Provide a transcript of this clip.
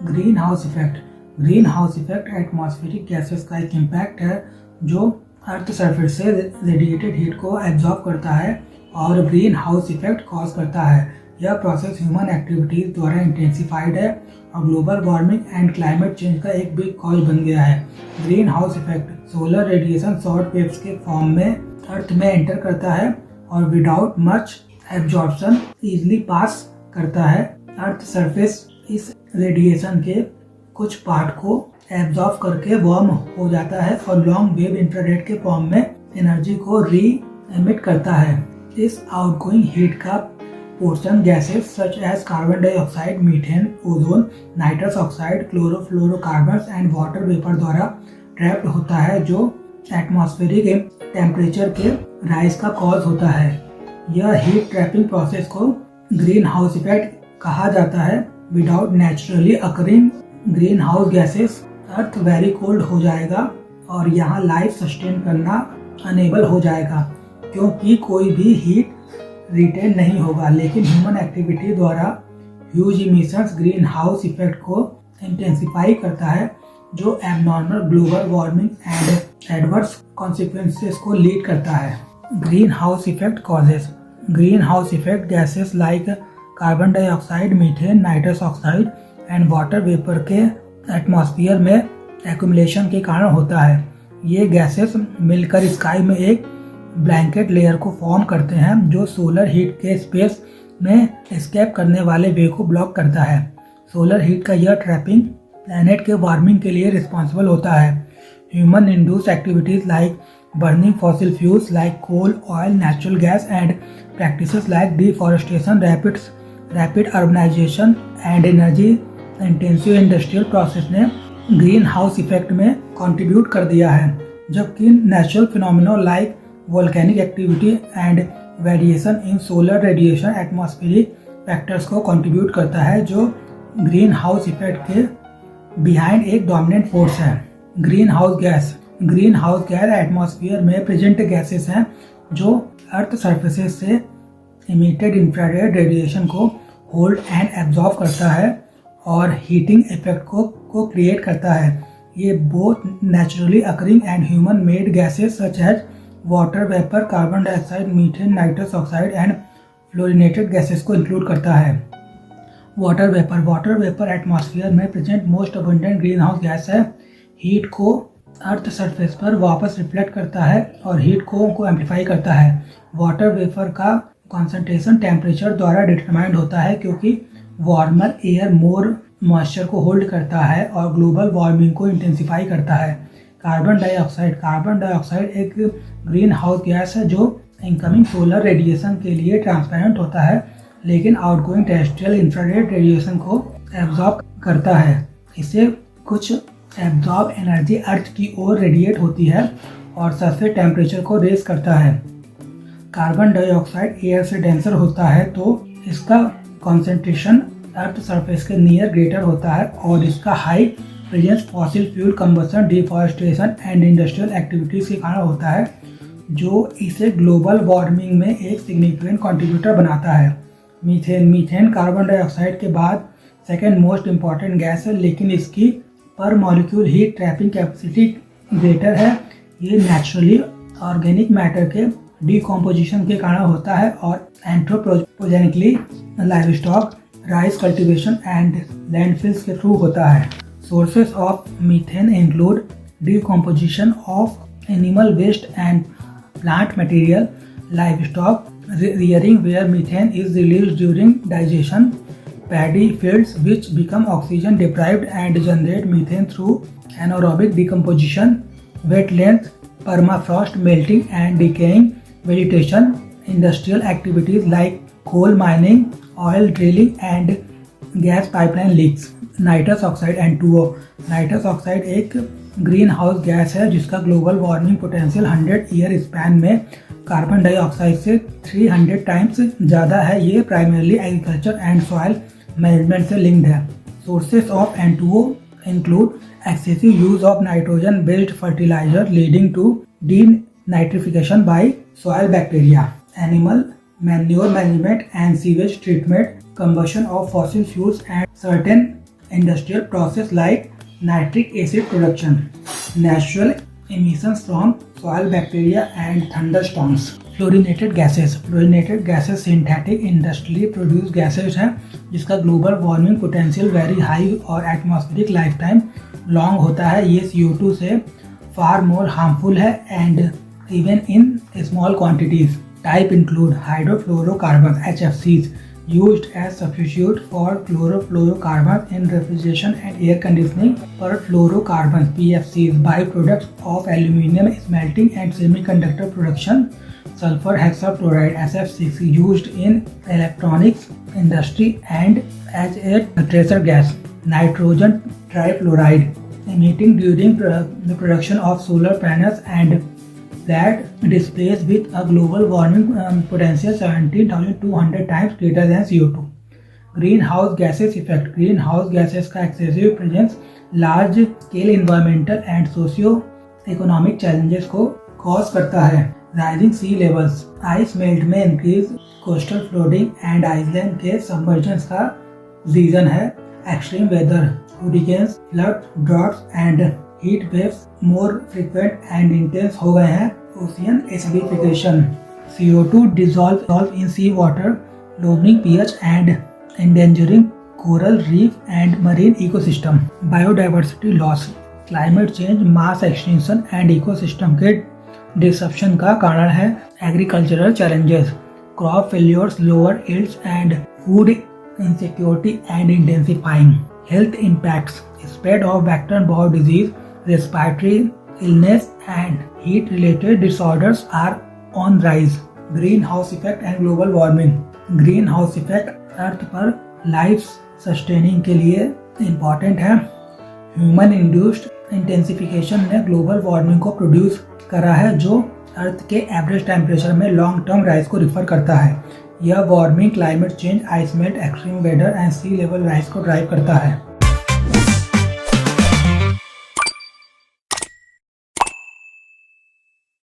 Green house effect. Green house effect atmospheric gases का एक impact है जो अर्थ सरफेस से रेडिएटेड हीट को एब्जॉर्ब करता है और ग्रीन हाउस इफेक्ट कॉज करता है। यह प्रोसेस ह्यूमन एक्टिविटीज द्वारा इंटेंसिफाइड है और global warming and climate change का एक बिग कॉज बन गया है। Green house effect solar radiation short waves के फॉर्म में अर्थ में एंटर करता है और without much absorption easily pass करता है। अर्थ सरफेस इस रेडिएशन के कुछ पार्ट को एब्जॉर्ब करके वार्म हो जाता है और लॉन्ग वेव इंफ्रारेड के फॉर्म में एनर्जी को री एमिट करता है। इस आउटगोइंग हीट का portion gases such as carbon dioxide, methane, ozone, nitrous oxide, chlorofluorocarbons and water vapour द्वारा ट्रैप्ड होता है जो एटमॉस्फेरिक टेम्परेचर के राइज का कॉज होता है। यह हीट ट्रैपिंग प्रोसेस को ग्रीन हाउस इफेक्ट कहा जाता है। Without naturally occurring greenhouse gases earth very cold हो जाएगा और यहाँ लाइफ सस्टेन करना अनेबल हो जाएगा क्योंकि कोई भी हीट रिटेन नहीं होगा। लेकिन ह्यूमन एक्टिविटी द्वारा huge emissions green house effect को इंटेंसिफाई करता है जो abnormal global warming and adverse consequences को लीड करता है। Green house effect causes. Green house effect gases like carbon dioxide, methane, nitrous oxide and water vapour के atmosphere में accumulation के कारण होता है। ये गैसेस मिलकर स्काई में एक ब्लैंकेट लेयर को फॉर्म करते हैं जो सोलर हीट के स्पेस में एस्केप करने वाले वे को ब्लॉक करता है। सोलर हीट का यह ट्रैपिंग प्लैनेट के वार्मिंग के लिए रिस्पॉन्सिबल होता है। Human induced activities like burning fossil fuels like coal, oil, natural gas and practices like deforestation, rapid urbanization and energy intensive industrial process ने ग्रीन हाउस इफेक्ट में contribute कर दिया है, जबकि natural phenomena like volcanic activity and variation in solar radiation atmospheric factors को contribute करता है जो ग्रीन हाउस इफेक्ट के बिहाइंड एक डोमिनेंट फोर्स है। Green house gas. Green house gas atmosphere में प्रेजेंट गैसेस हैं जो अर्थ सरफेसेस से इमिटेड इंफ्रारेड रेडिएशन को होल्ड एंड एब्जॉर्ब करता है और हीटिंग इफेक्ट को क्रिएट करता है। ये both naturally occurring and human made gases such as water vapour, carbon dioxide, methane, nitrous oxide and fluorinated gases को इंक्लूड करता है। Water vapour. Water vapour atmosphere में present most abundant greenhouse gas है। Heat को earth surface पर वापस reflect करता है और हीट को एम्पलीफाई करता है। वाटर वेपर का कॉन्सेंट्रेशन टेम्परेचर द्वारा डिटरमाइंड होता है क्योंकि वार्मर एयर मोर मॉइस्चर को होल्ड करता है और ग्लोबल वार्मिंग को इंटेंसिफाई करता है। Carbon dioxide. कार्बन डाइऑक्साइड एक ग्रीन हाउस गैस है जो इनकमिंग सोलर रेडिएशन के लिए ट्रांसपेरेंट होता है लेकिन आउटगोइंग टेरेस्ट्रियल इंफ्रारेड रेडिएशन को एब्जॉर्ब करता है। इससे कुछ एब्जॉर्ब एनर्जी अर्थ की ओर रेडिएट होती है और सरफेस टेम्परेचर को रेज करता है। कार्बन डाइऑक्साइड एयर से डेंसर होता है तो इसका कॉन्सेंट्रेशन अर्थ सरफेस के नियर ग्रेटर होता है और इसका high presence fossil fuel combustion, deforestation and industrial activities के कारण होता है जो इसे ग्लोबल वार्मिंग में एक सिग्निफिकेंट कंट्रीब्यूटर बनाता है। मीथेन। मीथेन कार्बन डाइऑक्साइड के बाद सेकेंड मोस्ट इम्पॉर्टेंट गैस है लेकिन इसकी पर molecule heat trapping capacity greater है। ये नेचुरली ऑर्गेनिक मैटर के डिकम्पोजिशन के कारण होता है और anthropogenically livestock, rice cultivation and landfills के थ्रू होता है। Sources of methane include decomposition of animal waste and plant material, livestock rearing where methane is released during digestion, paddy fields which become oxygen deprived and generate methane through anaerobic decomposition, wetlands, permafrost melting and decaying vegetation, industrial activities like coal mining, oil drilling and gas pipeline leaks. Nitrous oxide N2O। Nitrous oxide एक greenhouse gas है जिसका global warming potential 100 year span में carbon dioxide से 300 times ज़्यादा है। ये primarily agriculture and soil management से linked है। Sources of N2O include excessive use of nitrogen based fertiliser leading to denitrification by soil bacteria, animal manure management and sewage treatment, combustion of fossil fuels and certain industrial process like nitric acid production, natural emissions from soil bacteria and thunderstorms. Fluorinated gases synthetic industrially produce gases हैं जिसका global warming potential very high और atmospheric life time long होता है। ये CO2 से फार more harmful है and even in small quantities. Type include hydrofluorocarbon HFCs used as substitute for chlorofluorocarbons in refrigeration and air conditioning, perfluorocarbons PFCs byproducts of aluminum smelting and semiconductor production, sulfur hexafluoride SF6 used in electronics industry and as a tracer gas, nitrogen trifluoride emitting during the production of solar panels and that displays with a global warming potential 17,200 times greater than CO2. Greenhouse gases effect. Greenhouse gases का excessive presence large scale environmental and socio-economic challenges को cause करता है। Rising sea levels. Ice melt में increase coastal flooding and island के submergence का reason है। Extreme weather. Hurricanes, floods, droughts and heat waves more frequent and intense हो गए हैं। Ocean acidification, CO2 dissolve in sea water, lowering pH and endangering coral reef and marine ecosystem. Biodiversity loss, climate change, mass extinction and ecosystem के disruption का कारण है। Agricultural challenges, crop failures, lower yields and food insecurity and intensifying. Health impacts, spread of vector-borne disease, respiratory illness and heat-related disorders are on rise. Greenhouse effect and global warming. Greenhouse effect earth पर life sustaining के लिए important है। Human induced intensification ने global warming को produce करा है जो earth के एवरेज टेम्परेचर में लॉन्ग टर्म राइज को रिफर करता है। यह warming climate change, ice melt, extreme weather and sea level rise को ड्राइव करता है।